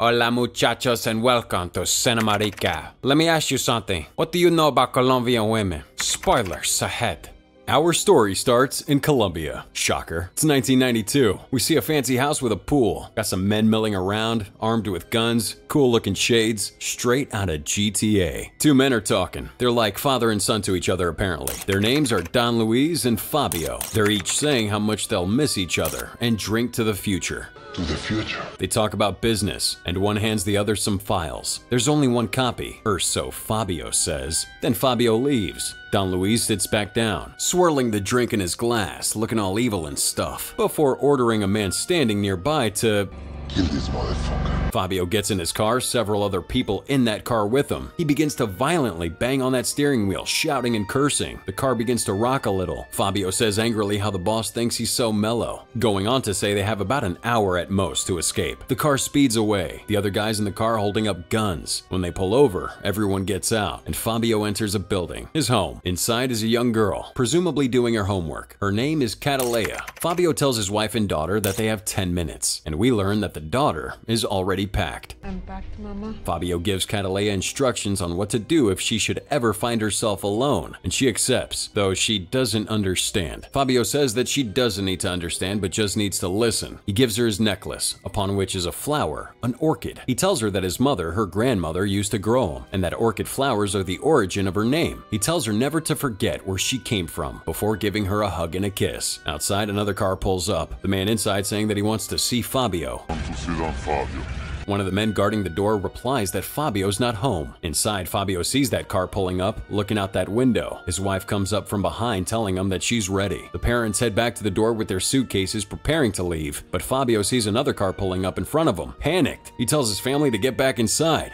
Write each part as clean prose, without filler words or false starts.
Hola muchachos and welcome to Cinema Recap. Let me ask you something. What do you know about Colombian women? Spoilers ahead. Our story starts in Colombia. Shocker. It's 1992. We see a fancy house with a pool. Got some men milling around, armed with guns, cool looking shades, straight out of GTA. Two men are talking. They're like father and son to each other apparently. Their names are Don Luis and Fabio. They're each saying how much they'll miss each other and drink to the future. To the future. They talk about business, and one hands the other some files. There's only one copy, or so Fabio says. Then Fabio leaves. Don Luis sits back down, swirling the drink in his glass, looking all evil and stuff, before ordering a man standing nearby to kill this motherfucker. Fabio gets in his car, several other people in that car with him. He begins to violently bang on that steering wheel, shouting and cursing. The car begins to rock a little. Fabio says angrily how the boss thinks he's so mellow, going on to say they have about an hour at most to escape. The car speeds away, the other guys in the car holding up guns. When they pull over, everyone gets out, and Fabio enters a building, his home. Inside is a young girl, presumably doing her homework. Her name is Catalea. Fabio tells his wife and daughter that they have 10 minutes, and we learn that the daughter is already packed. I'm packed, Mama. Fabio gives Catalea instructions on what to do if she should ever find herself alone, and she accepts, though she doesn't understand. Fabio says that she doesn't need to understand, but just needs to listen. He gives her his necklace, upon which is a flower, an orchid. He tells her that his mother, her grandmother, used to grow them, and that orchid flowers are the origin of her name. He tells her never to forget where she came from, before giving her a hug and a kiss. Outside, another car pulls up, the man inside saying that he wants to see Fabio. Come to see Don Fabio. One of the men guarding the door replies that Fabio's not home. Inside, Fabio sees that car pulling up, looking out that window. His wife comes up from behind telling him that she's ready. The parents head back to the door with their suitcases preparing to leave, but Fabio sees another car pulling up in front of him. Panicked, he tells his family to get back inside.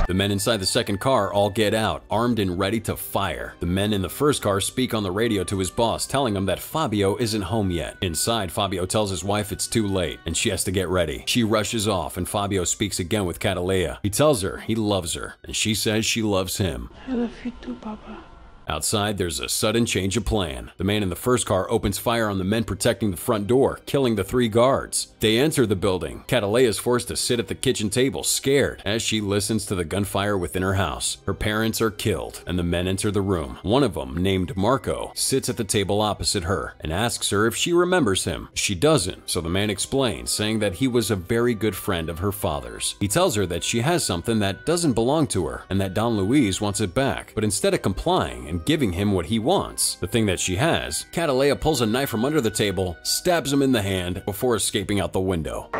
The men inside the second car all get out, armed and ready to fire. The men in the first car speak on the radio to his boss, telling him that Fabio isn't home yet. Inside, Fabio tells his wife it's too late, and she has to get ready. She rushes off, and Fabio speaks again with Catalea. He tells her he loves her, and she says she loves him. I love you too, Papa. Outside, there's a sudden change of plan. The man in the first car opens fire on the men protecting the front door, killing the 3 guards. They enter the building. Catalea is forced to sit at the kitchen table, scared, as she listens to the gunfire within her house. Her parents are killed, and the men enter the room. One of them, named Marco, sits at the table opposite her and asks her if she remembers him. She doesn't, so the man explains, saying that he was a very good friend of her father's. He tells her that she has something that doesn't belong to her, and that Don Luis wants it back, but instead of complying and giving him what he wants, the thing that she has, Catalea pulls a knife from under the table, stabs him in the hand before escaping out the window.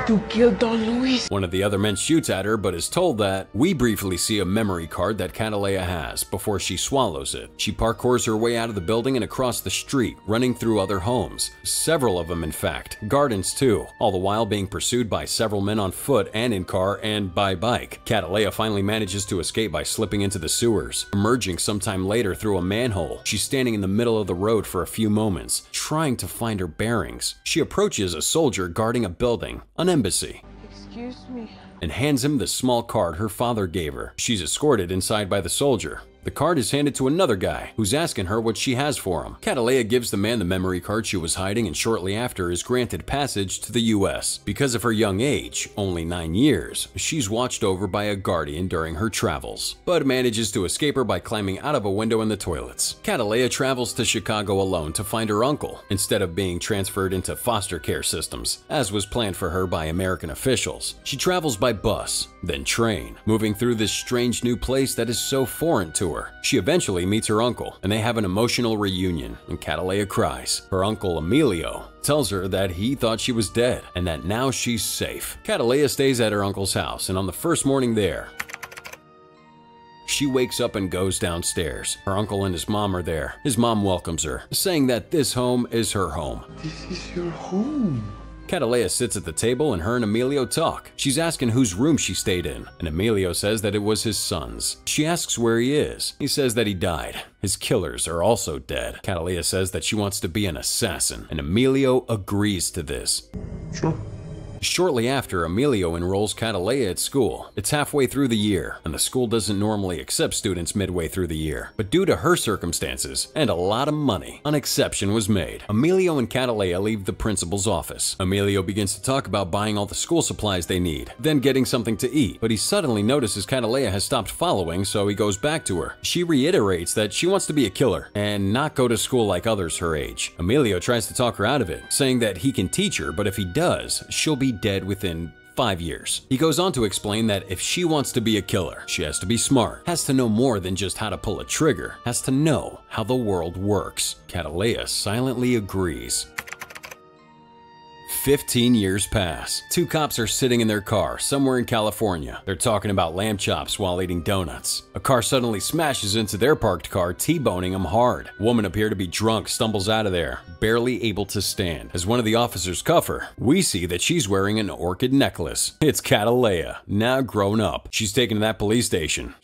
To kill Don Luis. One of the other men shoots at her but is told that. We briefly see a memory card that Catalea has before she swallows it. She parkours her way out of the building and across the street, running through other homes. Several of them, in fact. Gardens too, all the while being pursued by several men on foot and in car and by bike. Catalea finally manages to escape by slipping into the sewers, emerging sometime later through a manhole. She's standing in the middle of the road for a few moments, trying to find her bearings. She approaches a soldier guarding a building, an embassy, Excuse me. and hands him the small card her father gave her. She's escorted inside by the soldier. The card is handed to another guy, who's asking her what she has for him. Catalea gives the man the memory card she was hiding, and shortly after is granted passage to the US. Because of her young age, only 9 years, she's watched over by a guardian during her travels, but manages to escape her by climbing out of a window in the toilets. Catalea travels to Chicago alone to find her uncle, instead of being transferred into foster care systems, as was planned for her by American officials. She travels by bus, then train, moving through this strange new place that is so foreign to her. She eventually meets her uncle, and they have an emotional reunion, and Catalea cries. Her uncle, Emilio, tells her that he thought she was dead, and that now she's safe. Catalea stays at her uncle's house, and on the first morning there, she wakes up and goes downstairs. Her uncle and his mom are there. His mom welcomes her, saying that this home is her home. This is your home. Catalea sits at the table and her and Emilio talk. She's asking whose room she stayed in, and Emilio says that it was his son's. She asks where he is. He says that he died. His killers are also dead. Catalea says that she wants to be an assassin, and Emilio agrees to this. Sure. Shortly after, Emilio enrolls Catalea at school. It's halfway through the year, and the school doesn't normally accept students midway through the year. But due to her circumstances and a lot of money, an exception was made. Emilio and Catalea leave the principal's office. Emilio begins to talk about buying all the school supplies they need, then getting something to eat. But he suddenly notices Catalea has stopped following, so he goes back to her. She reiterates that she wants to be a killer and not go to school like others her age. Emilio tries to talk her out of it, saying that he can teach her, but if he does, she'll be dead within 5 years. He goes on to explain that if she wants to be a killer, she has to be smart, has to know more than just how to pull a trigger, has to know how the world works. Catalea silently agrees. 15 years pass. Two cops are sitting in their car somewhere in California. They're talking about lamb chops while eating donuts. A car suddenly smashes into their parked car, T-boning them hard. A woman appeared to be drunk, stumbles out of there, barely able to stand. As one of the officers cuff her, we see that she's wearing an orchid necklace. It's Catalea, now grown up. She's taken to that police station.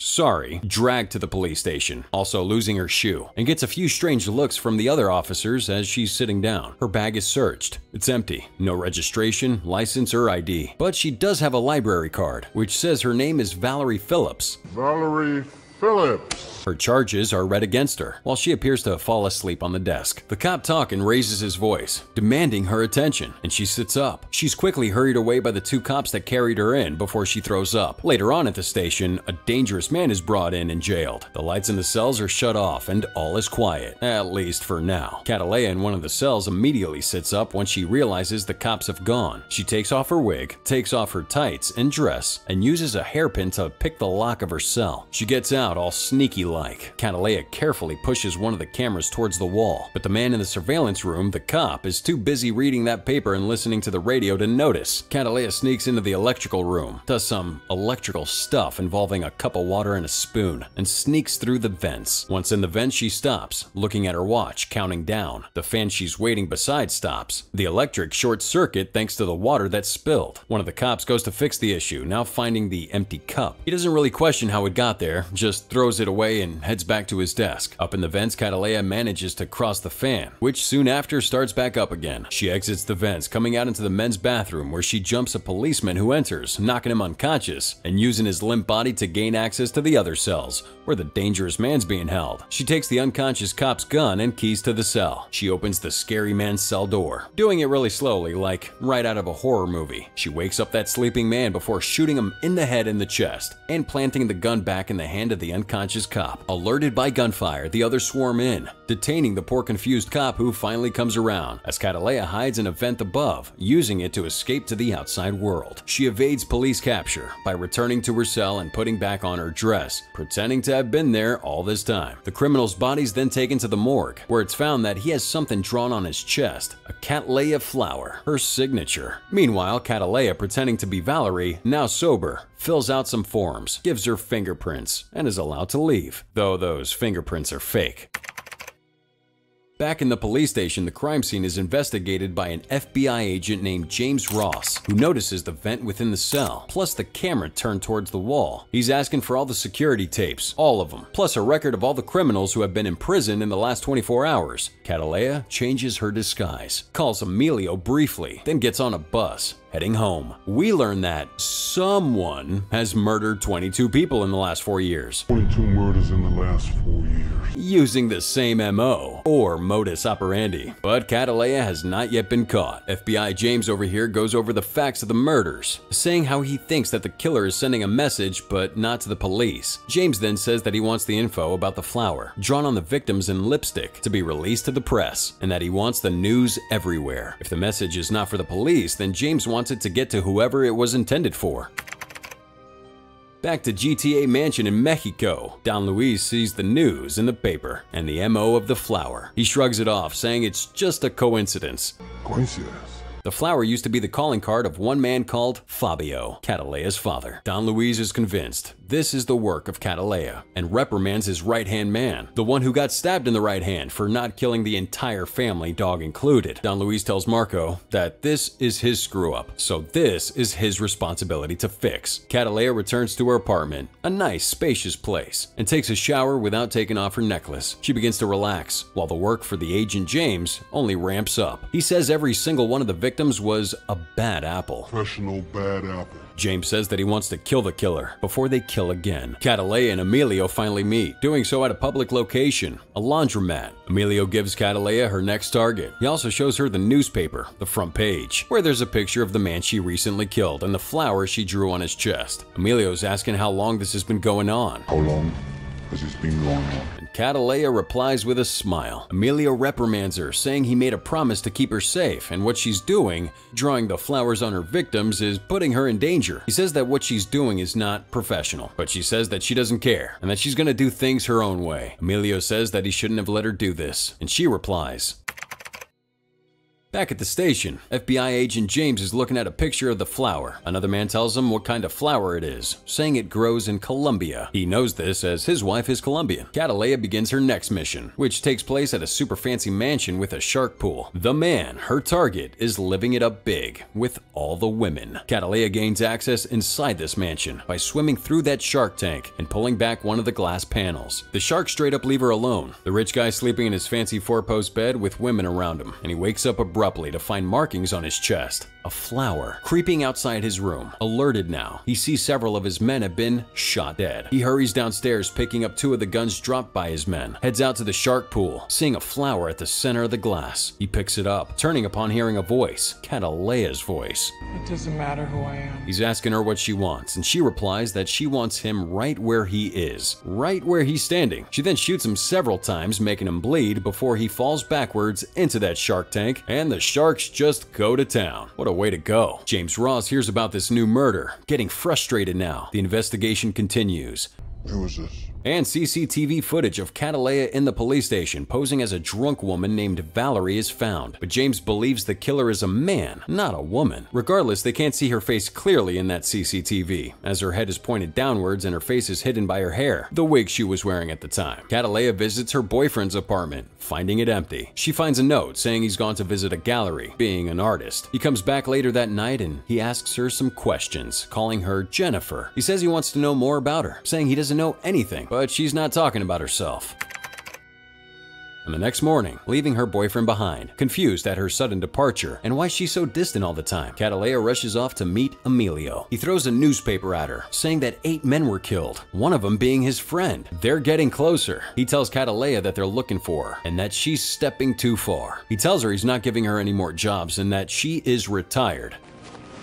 Dragged to the police station, also losing her shoe, and gets a few strange looks from the other officers as she's sitting down. Her bag is searched. It's empty. No registration, license, or ID. But she does have a library card, which says her name is Valerie Phillips. Valerie Phillips. Her charges are read against her, while she appears to fall asleep on the desk. The cop talks and raises his voice, demanding her attention, and she sits up. She's quickly hurried away by the two cops that carried her in before she throws up. Later on at the station, a dangerous man is brought in and jailed. The lights in the cells are shut off and all is quiet, at least for now. Catalea in one of the cells immediately sits up when she realizes the cops have gone. She takes off her wig, takes off her tights and dress, and uses a hairpin to pick the lock of her cell. She gets out all sneaky-like. Catalea carefully pushes one of the cameras towards the wall, but the man in the surveillance room, the cop, is too busy reading that paper and listening to the radio to notice. Catalea sneaks into the electrical room, does some electrical stuff involving a cup of water and a spoon, and sneaks through the vents. Once in the vents, she stops, looking at her watch, counting down. The fan she's waiting beside stops. The electric short circuit thanks to the water that spilled. One of the cops goes to fix the issue, now finding the empty cup. He doesn't really question how it got there, just throws it away and heads back to his desk. Up in the vents, Catalea manages to cross the fan, which soon after starts back up again. She exits the vents, coming out into the men's bathroom where she jumps a policeman who enters, knocking him unconscious, and using his limp body to gain access to the other cells, where the dangerous man's being held. She takes the unconscious cop's gun and keys to the cell. She opens the scary man's cell door, doing it really slowly, like right out of a horror movie. She wakes up that sleeping man before shooting him in the head and the chest, and planting the gun back in the hand of the unconscious cop. Alerted by gunfire, the others swarm in, detaining the poor confused cop who finally comes around, as Catalea hides in a vent above, using it to escape to the outside world. She evades police capture by returning to her cell and putting back on her dress, pretending to have been there all this time. The criminal's body's then taken to the morgue, where it's found that he has something drawn on his chest, a Catalea flower, her signature. Meanwhile, Catalea, pretending to be Valerie, now sober, fills out some forms, gives her fingerprints, and is allowed to leave, though those fingerprints are fake. Back in the police station, the crime scene is investigated by an FBI agent named James Ross, who notices the vent within the cell, plus the camera turned towards the wall. He's asking for all the security tapes, all of them, plus a record of all the criminals who have been in prison in the last 24 hours. Catalea changes her disguise, calls Emilio briefly, then gets on a bus, heading home. We learn that someone has murdered 22 people in the last 4 years. 22 murders in the last 4 years. Using the same MO, or modus operandi. But Catalea has not yet been caught. FBI James over here goes over the facts of the murders, saying how he thinks that the killer is sending a message but not to the police. James then says that he wants the info about the flower, drawn on the victims in lipstick, to be released to the press, and that he wants the news everywhere. If the message is not for the police, then James wants it to get to whoever it was intended for. Back to GTA Mansion in Mexico, Don Luis sees the news in the paper and the MO of the flower. He shrugs it off, saying it's just a coincidence. Coincidence. The flower used to be the calling card of one man called Fabio, Catalea's father. Don Luis is convinced this is the work of Catalea and reprimands his right-hand man, the one who got stabbed in the right hand for not killing the entire family, dog included. Don Luis tells Marco that this is his screw-up, so this is his responsibility to fix. Catalea returns to her apartment, a nice, spacious place, and takes a shower without taking off her necklace. She begins to relax, while the work for the agent James only ramps up. He says every single one of the victims victims was a bad apple. Professional bad apple. James says that he wants to kill the killer before they kill again. Catalea and Emilio finally meet, doing so at a public location, a laundromat. Emilio gives Catalea her next target. He also shows her the newspaper, the front page, where there's a picture of the man she recently killed and the flower she drew on his chest. Emilio's asking how long this has been going on. How long has this been going on? Catalea replies with a smile. Emilio reprimands her, saying he made a promise to keep her safe, and what she's doing, drawing the flowers on her victims, is putting her in danger. He says that what she's doing is not professional, but she says that she doesn't care, and that she's gonna do things her own way. Emilio says that he shouldn't have let her do this, and she replies. Back at the station, FBI agent James is looking at a picture of the flower. Another man tells him what kind of flower it is, saying it grows in Colombia. He knows this as his wife is Colombian. Catalea begins her next mission, which takes place at a super fancy mansion with a shark pool. The man, her target, is living it up big with all the women. Catalea gains access inside this mansion by swimming through that shark tank and pulling back one of the glass panels. The sharks straight up leave her alone. The rich guy sleeping in his fancy four-post bed with women around him, and he wakes up abruptly to find markings on his chest. A flower. Creeping outside his room. Alerted now, he sees several of his men have been shot dead. He hurries downstairs, picking up 2 of the guns dropped by his men. Heads out to the shark pool, seeing a flower at the center of the glass. He picks it up, turning upon hearing a voice. Catalea's voice. It doesn't matter who I am. He's asking her what she wants, and she replies that she wants him right where he is. Right where he's standing. She then shoots him several times, making him bleed before he falls backwards into that shark tank, and the sharks just go to town. What a way to go. James Ross hears about this new murder, getting frustrated now. The investigation continues. Who was this? And CCTV footage of Catalea in the police station posing as a drunk woman named Valerie is found. But James believes the killer is a man, not a woman. Regardless, they can't see her face clearly in that CCTV, as her head is pointed downwards and her face is hidden by her hair, the wig she was wearing at the time. Catalea visits her boyfriend's apartment, finding it empty. She finds a note saying he's gone to visit a gallery, being an artist. He comes back later that night and he asks her some questions, calling her Jennifer. He says he wants to know more about her, saying he doesn't know anything, but she's not talking about herself. And the next morning, leaving her boyfriend behind, confused at her sudden departure and why she's so distant all the time, Catalea rushes off to meet Emilio. He throws a newspaper at her, saying that 8 men were killed, one of them being his friend. They're getting closer. He tells Catalea that they're looking for her and that she's stepping too far. He tells her he's not giving her any more jobs and that she is retired.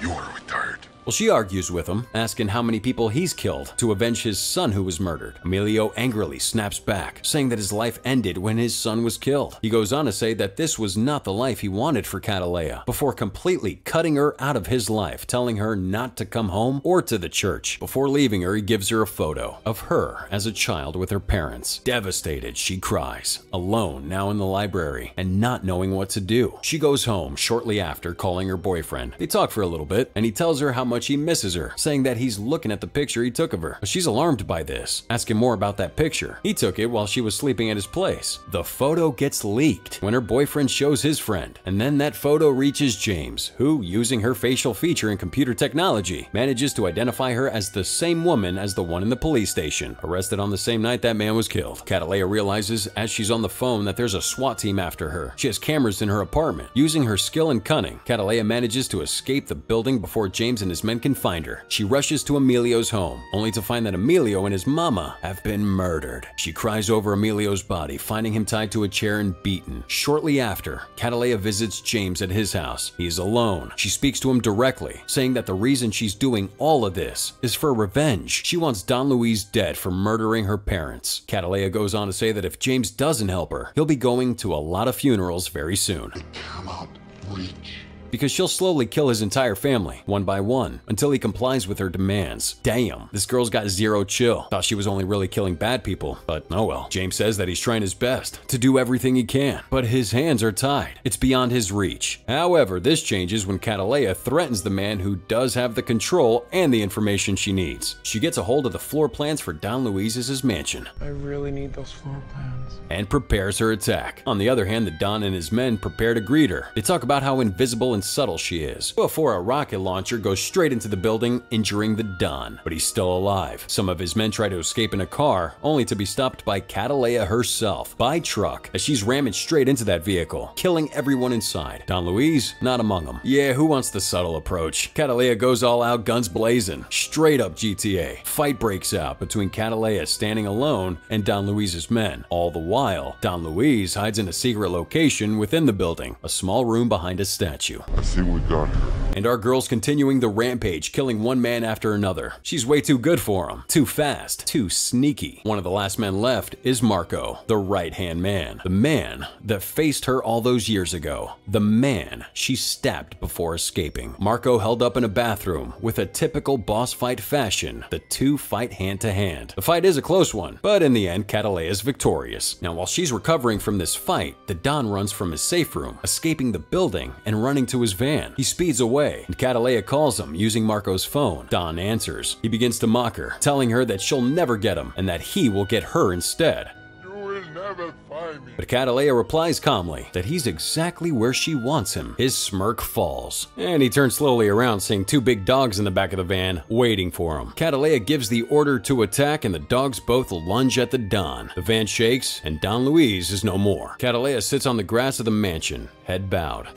You are retired. Well, she argues with him, asking how many people he's killed to avenge his son who was murdered. Emilio angrily snaps back, saying that his life ended when his son was killed. He goes on to say that this was not the life he wanted for Catalea, before completely cutting her out of his life, telling her not to come home or to the church. Before leaving her, he gives her a photo of her as a child with her parents. Devastated, she cries, alone now in the library and not knowing what to do. She goes home shortly after, calling her boyfriend. They talk for a little bit, and he tells her how much he misses her, saying that he's looking at the picture he took of her. But she's alarmed by this, asking more about that picture. He took it while she was sleeping at his place. The photo gets leaked when her boyfriend shows his friend, and then that photo reaches James, who, using her facial feature and computer technology, manages to identify her as the same woman as the one in the police station, arrested on the same night that man was killed. Catalea realizes as she's on the phone that there's a SWAT team after her. She has cameras in her apartment. Using her skill and cunning, Catalea manages to escape the building before James and his men can find her. She rushes to Emilio's home, only to find that Emilio and his mama have been murdered. She cries over Emilio's body, finding him tied to a chair and beaten. Shortly after, Catalea visits James at his house. He is alone. She speaks to him directly, saying that the reason she's doing all of this is for revenge. She wants Don Luis dead for murdering her parents. Catalea goes on to say that if James doesn't help her, he'll be going to a lot of funerals very soon. I cannot reach. Because she'll slowly kill his entire family, one by one, until he complies with her demands. Damn, this girl's got zero chill. Thought she was only really killing bad people, but oh well. James says that he's trying his best to do everything he can, but his hands are tied. It's beyond his reach. However, this changes when Catalea threatens the man who does have the control and the information she needs. She gets a hold of the floor plans for Don Luis's mansion. I really need those floor plans. And prepares her attack. On the other hand, the Don and his men prepare to greet her. They talk about how invisible and and subtle she is, before a rocket launcher goes straight into the building, injuring the Don. But he's still alive. Some of his men try to escape in a car, only to be stopped by Catalea herself, by truck, as she's ramming straight into that vehicle, killing everyone inside. Don Luis, not among them. Yeah, who wants the subtle approach? Catalea goes all out, guns blazing. Straight up GTA. Fight breaks out between Catalea standing alone and Don Luis's men. All the while, Don Luis hides in a secret location within the building, a small room behind a statue. I think we got her. And our girl's continuing the rampage, killing one man after another. She's way too good for him. Too fast. Too sneaky. One of the last men left is Marco, the right-hand man. The man that faced her all those years ago. The man she stabbed before escaping. Marco held up in a bathroom. With a typical boss fight fashion, the two fight hand-to-hand. The fight is a close one, but in the end, Catalea is victorious. Now, while she's recovering from this fight, the Don runs from his safe room, escaping the building and running to his van. He speeds away, and Catalea calls him using Marco's phone. Don answers. He begins to mock her, telling her that she'll never get him and that he will get her instead. You will never find me. But Catalea replies calmly that he's exactly where she wants him. His smirk falls, and he turns slowly around, seeing two big dogs in the back of the van waiting for him. Catalea gives the order to attack, and the dogs both lunge at the Don. The van shakes, and Don Luis is no more. Catalea sits on the grass of the mansion, head bowed.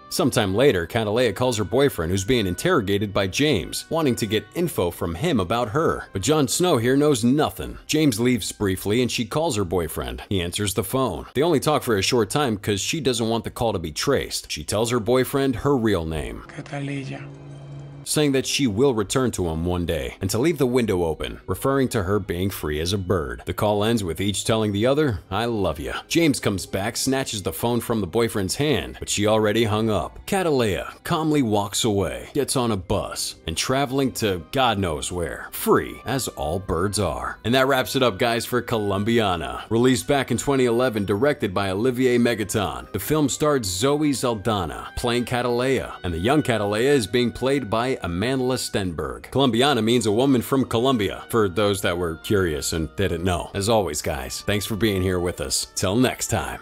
Sometime later, Catalea calls her boyfriend, who's being interrogated by James, wanting to get info from him about her. But Jon Snow here knows nothing. James leaves briefly and she calls her boyfriend. He answers the phone. They only talk for a short time because she doesn't want the call to be traced. She tells her boyfriend her real name, Catalina. saying that she will return to him one day, and to leave the window open, referring to her being free as a bird. The call ends with each telling the other, "I love you." James comes back, snatches the phone from the boyfriend's hand, but she already hung up. Catalea calmly walks away, gets on a bus, and traveling to God knows where, free as all birds are. And that wraps it up, guys, for Colombiana. Released back in 2011, directed by Olivier Megaton. The film starred Zoe Saldana playing Catalea, and the young Catalea is being played by Amandla Stenberg. Colombiana means a woman from Colombia, for those that were curious and didn't know. As always, guys, thanks for being here with us. Till next time.